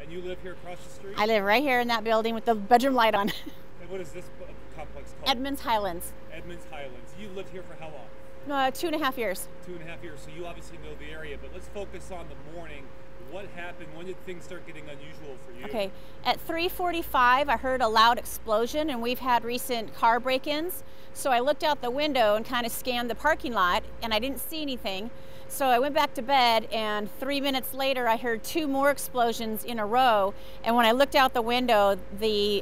And you live here across the street? I live right here in that building with the bedroom light on. And what is this complex called? Edmonds Highlands. Edmonds Highlands. You lived here for how long? 2.5 years. 2.5 years. So you obviously know the area, but let's focus on the morning. What happened? When did things start getting unusual for you? Okay, at 3:45 I heard a loud explosion, and we've had recent car break-ins. So I looked out the window and kind of scanned the parking lot, and I didn't see anything. So I went back to bed, and 3 minutes later I heard 2 more explosions in a row. And when I looked out the window, the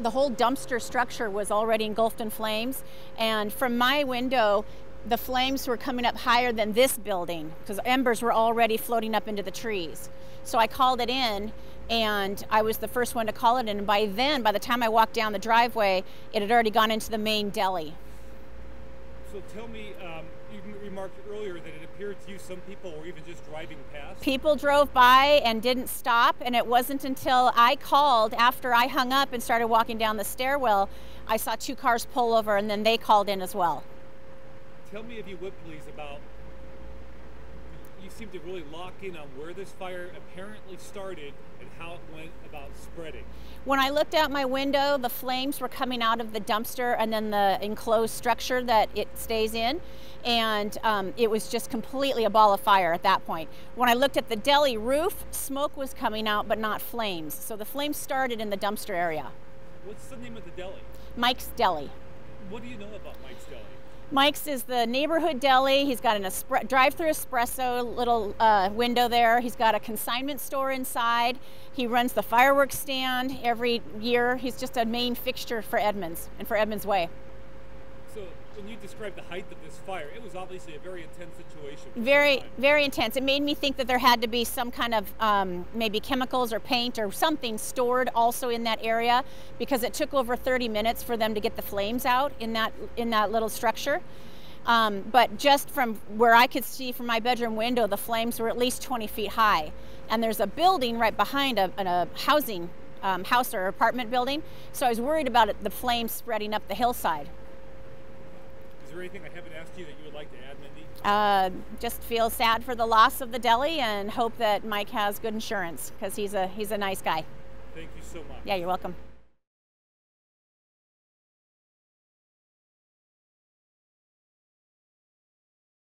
whole dumpster structure was already engulfed in flames. And from my window, the flames were coming up higher than this building because embers were already floating up into the trees. So I called it in, and I was the first one to call it in. And by then, by the time I walked down the driveway, it had already gone into the main deli. So tell me, you remarked earlier that it appeared to you some people were even just driving past. People drove by and didn't stop, and it wasn't until I called after I hung up and started walking down the stairwell, I saw 2 cars pull over, and then they called in as well. Tell me, if you would please, about, you seem to really lock in on where this fire apparently started and how it went about spreading. When I looked out my window, the flames were coming out of the dumpster and then the enclosed structure that it stays in, and it was just completely a ball of fire at that point. When I looked at the deli roof, smoke was coming out but not flames. So the flames started in the dumpster area. What's the name of the deli? Mike's Deli. What do you know about Mike's Deli? Mike's is the neighborhood deli. He's got an drive-through espresso little window there. He's got a consignment store inside. He runs the fireworks stand every year. He's just a main fixture for Edmonds and for Edmonds Way. So when you described the height of this fire, it was obviously a very intense situation. Very intense. It made me think that there had to be some kind of maybe chemicals or paint or something stored also in that area, because it took over 30 minutes for them to get the flames out in that little structure. But just from where I could see from my bedroom window, the flames were at least 20 feet high. And there's a building right behind a housing house or apartment building. So I was worried about the flames spreading up the hillside. Is there anything I haven't asked you that you would like to add, Mindy? Just feel sad for the loss of the deli and hope that Mike has good insurance, because he's a nice guy. Thank you so much. Yeah, you're welcome.